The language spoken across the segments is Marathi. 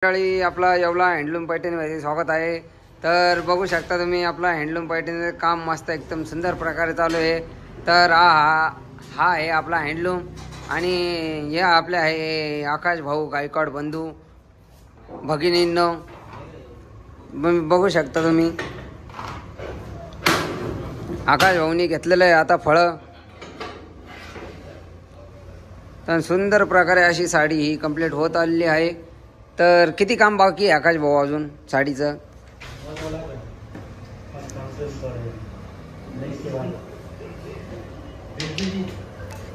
मंडळी आपला येवला हँडलूम पैठणीमध्ये स्वागत आहे। तर बघू शकता तुम्ही आपला हँडलूम पैठणीचं काम मस्त एकदम सुंदर प्रकारे चालू आहे। तर हा आहे आपला हँडलूम आणि हे आपले आहे आकाश भाऊ गायकवाड बंधू भगिनींनो, बघू शकता तुम्ही आकाश भाऊनी घेतलेलं आहे आता फळं। तर सुंदर प्रकारे अशी साडी ही कंप्लीट होत आलेली आहे। तर किती काम बाकी आहे आकाश भाऊ अजून साडीचं?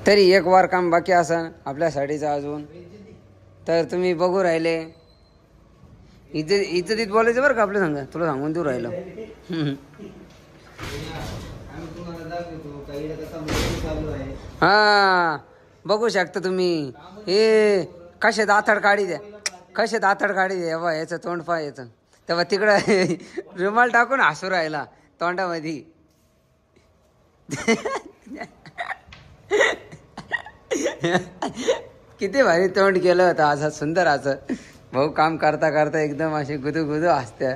तरी एक वार काम बाकी असन आपल्या साडीचं अजून। तर तुम्ही बघू राहिले इज्जतीत बोलायचं बरं का आपल्या संग, तुला सांगून देऊ राहिलो। हा बघू शकता तुम्ही हे कसे दाताड काढी द्या, कसे दाताड काढी द्या बा, याचं तोंड पा याचं। तेव्हा तिकडं रुमाल टाकून हसू राहिला तोंडामध्ये। किती भारी तोंड केलं होतं असं सुंदर असं। भाऊ काम करता करता एकदम असे गुदू गुदू हसत्या।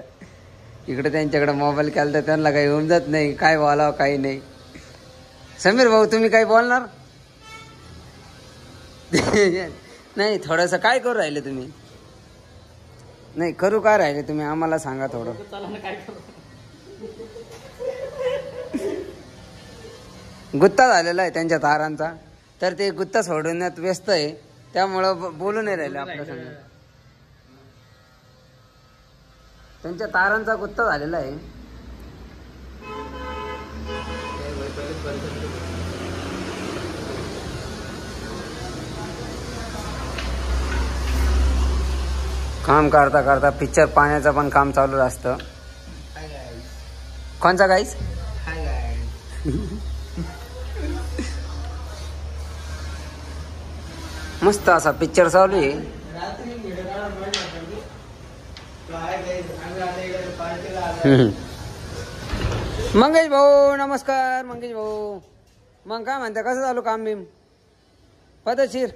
इकडे त्यांच्याकडे मोबाईल केला तर त्यांना काही उमजत नाही काय बोलावं काही नाही। समीर भाऊ तुम्ही काय बोलणार? नाही थोडंसं काय करू राहिले तुम्ही? नाही करू काय राहिले तुम्ही आम्हाला सांगा थोडं। गुत्ता झालेला आहे त्यांच्या तारांचा, तर ते गुत्ता सोडवण्यात व्यस्त आहे, त्यामुळं बोलू नाही राहिले आपल्या संग। त्यांच्या तारांचा गुत्ता झालेला आहे। काम करता करता पिक्चर पाहण्याचं पण काम चालू असतं। कोणचा गाईस? मस्त असा पिक्चर चालू आहे। मंगेश भाऊ नमस्कार। मंगेश भाऊ मग काय म्हणता, कसं चालू काम बिम? पद्धतशीर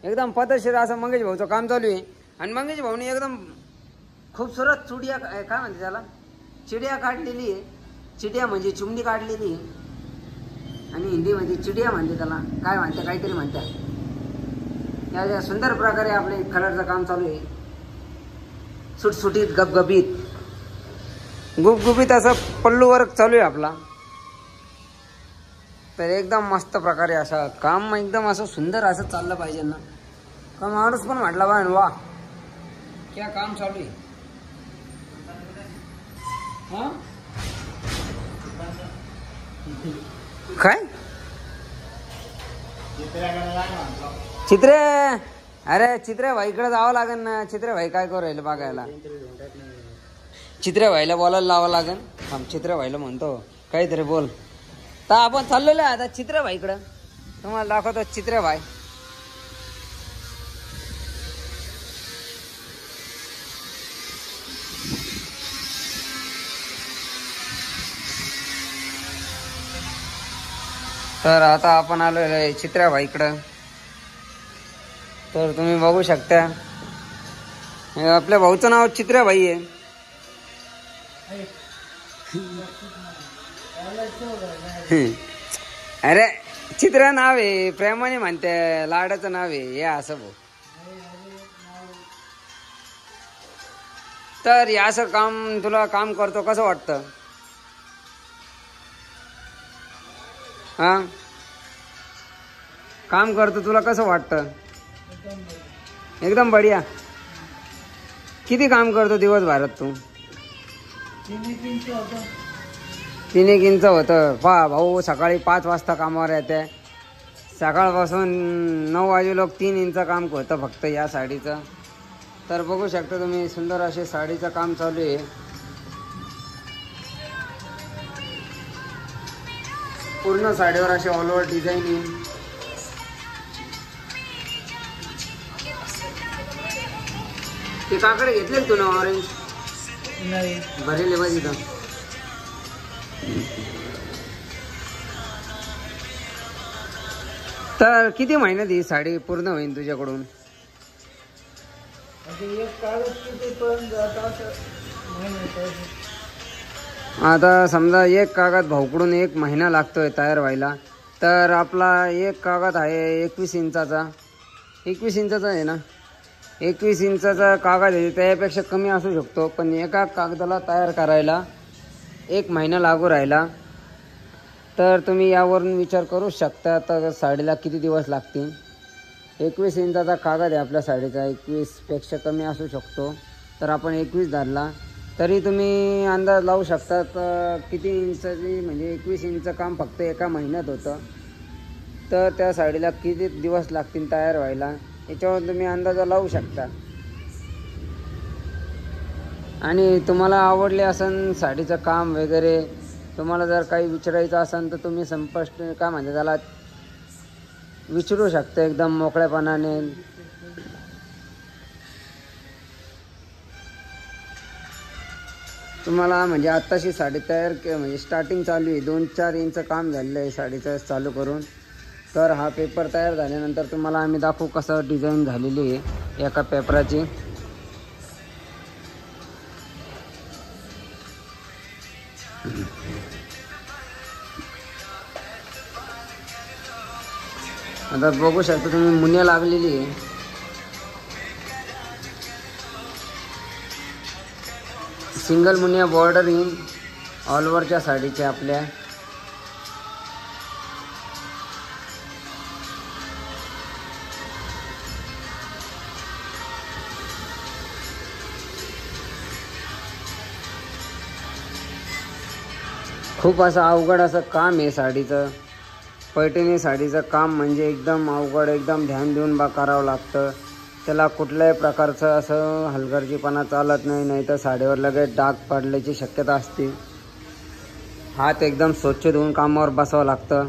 एकदम पद्धतशीर असं मंगेश भाऊचं काम चालू आहे। आणि मंगेश भाऊनी एकदम खूपसूरत चुडिया काय म्हणते त्याला, चिडिया काढलेली आहे। चिडिया म्हणजे चिमणी काढलेली आहे आणि हिंदीमध्ये चिडिया म्हणते त्याला, काय म्हणते काहीतरी म्हणतात। या सुंदर प्रकारे आपले कलरचं काम चालू आहे, सुटसुटीत गपगपीत गुपगुपीत असं पल्लू वर्क चालू आहे आपला। तर एकदम मस्त प्रकारे असं काम एकदम असं सुंदर असं चाललं पाहिजे ना, का माणूस पण म्हटला बा वा क्या काम चालू आहे। हा काय चित्रे, अरे चित्रे भाई इकडे जावं लागेल ना। चित्रे भाई काय करू राहिले बघायला, चित्रे भाईला बोलायला लावावं लागेल। थांब चित्रे भाईला म्हणतो काहीतरी बोल। तर आपण चाललेलो आहे आता चित्रे भाई इकडं, तुम्हाला दाखवतो चित्रे भाई। तर आता आपण आलेलो आहे चित्रे भाई इकडं। तर तुम्ही बघू शकता आपल्या भाऊचं नाव चित्रे भाई आहे। अरे चित्र नाव आहे, प्रेमाने म्हणते, लाडाचं नाव आहे हे असं भाऊ। तर हे असं काम तुला काम करतो कसं वाटतं? हा काम करतो तुला कसं वाटतं? एकदम बढिया। किती काम करतो दिवसभरात तू? 3 इंच होतं पहा भाऊ। सकाळी 5 वाजता कामावर येते, सकाळपासून 9 वाजे लोक 3 इंच काम होतं फक्त या साडीचं। तर बघू शकता तुम्ही सुंदर असे साडीचं काम चालू आहे। पूर्ण साडीवर असे ऑल ओव्हर डिझाईनिंग। ते काकडे घेतले तू ना ऑरेंज? नाही भरेले बघ इथं। तर किती महिन्यात ही साडी पूर्ण होईल तुझ्याकडून? आता समजा एक कागद भाऊकडून 1 महिना लागतोय तयार व्हायला, तर आपला एक कागद आहे 21 इंचाचा. 21 इंचाचा आहे ना, 21 इंचाचा कागद आहे. त्यापेक्षा कमी असू शकतो, पण एका कागदाला तयार करायला 1 महिना लागू राहिला. तर तुम्ही यावरून विचार करू शकता तर साडीला किती दिवस लागतील. 21 इंचाचा कागद आहे आपल्या साडीचा, 21पेक्षा कमी असू शकतो. तर आपण 21 धरला तरी तुम्ही अंदाज लावू शकता किती इंचाची, म्हणजे 21 इंच काम फक्त एका महिन्यात होतं. तर त्या साडीला किती दिवस लागतील तयार व्हायला, याच्यावर तुम्ही अंदाजा लावू शकता. आणि तुम्हाला आवडले असेल साडीचं काम वगैरे, तुम्हाला जर काही विचारायचं असेल तर तुम्ही संपर्क काय म्हणजे त्याला विचारू शकता एकदम मोकळेपणाने. तुम्हाला म्हणजे आत्ताशी साडी तयार म्हणजे स्टार्टिंग चालू आहे, 2-4 इंच काम झालेलं आहे साडीचं चालू करून. तर हा पेपर तयार झाल्यानंतर तुम्हाला आम्ही दाखवू कसं डिझाईन झालेली आहे एका पेपराची. आता बघू शकता तुम्ही, मुन्या लागलेली आहे. सिंगल मुनिया बॉर्डरिंग ऑल ओव्हरच्या साडीच्या आपल्या. खूप असं अवघड असं काम आहे साडीचं. पैठणी साडीचं काम म्हणजे एकदम अवघड, एकदम ध्यान देऊन करावं लागतं. त्याला कुठल्याही प्रकारचं असं हलगर्जीपणा चालत नाही, नाही तर साडीवर लगेच डाग पडण्याची शक्यता असते. हात एकदम स्वच्छ धुवून कामावर बसावं लागतं.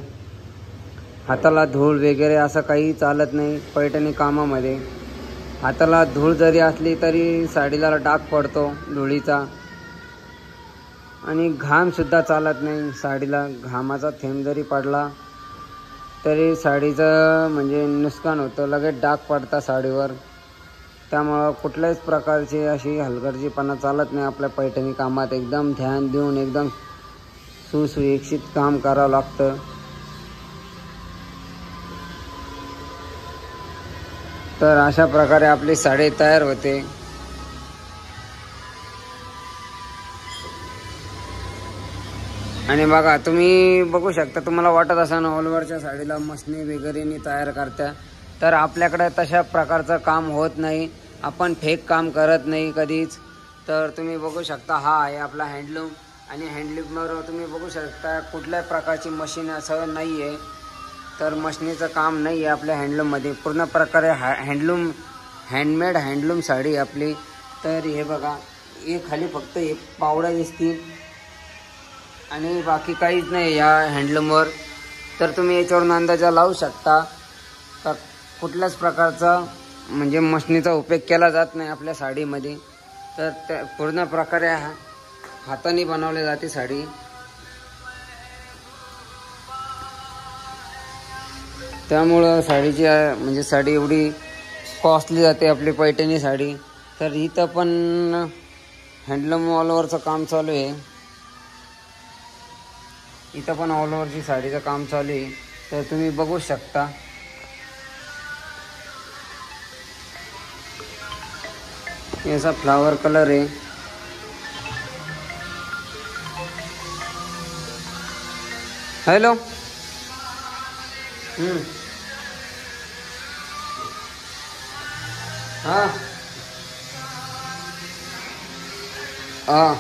हाताला धूळ वगैरे असं काही चालत नाही पैठणी कामामध्ये. हाताला धूळ जरी असली तरी साडीला डाग पडतो धुळीचा. आणि घामसुद्धा चालत नाही साडीला. घामाचा थेंब जरी पडला तरी साडीचं म्हणजे नुकसान होतं, लगेच डाग पडतात साडीवर. त्यामुळं कुठल्याच प्रकारची अशी हलगर्जीपणा चालत नाही आपल्या पैठणी कामात. एकदम ध्यान देऊन एकदम सुशिक्षित काम करावं लागतं. तर अशा प्रकारे आपली साडी तयार होते. आणि बघा तुम्ही बघू शकता, तुम्हाला वाटत असेल ऑल ओव्हरच्या साडीला मशनी वगैरेनी तयार करता, तर आपल्याकडे तशा प्रकारचं काम होत नाही. आपण फेक काम करत नाही कधीच. तर तुम्ही बघू शकता हा आहे आपला हँडलूम. आणि हँडलूमवर तुम्ही बघू शकता कुठल्याही प्रकारची मशीन असं नाही आहे. तर मशनीचं काम नाही आहे आपल्या हँडलूममध्ये. पूर्ण प्रकारे हँडलूम, हँडमेड हँडलूम साडी आपली. तर हे बघा, हे खाली फक्त एक पावडा दिसतील आणि बाकी काहीच नाही या हँडलूमवर. तर तुम्ही याच्यावरून अंदाजा लावू शकता का कुठल्याच प्रकारचा म्हणजे मशनीचा उपयोग केला जात नाही आपल्या साडीमध्ये. तर त्या पूर्ण प्रकारे हाताने बनवली जाते साडी. त्यामुळं साडीची म्हणजे साडी एवढी कॉस्टली जाते आपली पैठणी साडी. तर इथं पण हँडलूम ऑल ओव्हरचं काम चालू आहे. इथं पण ऑल ओव्हरची साडीचं काम चालू आहे. तर तुम्ही बघू शकता. याचा फ्लावर कलर आहे. हॅलो. हां हां.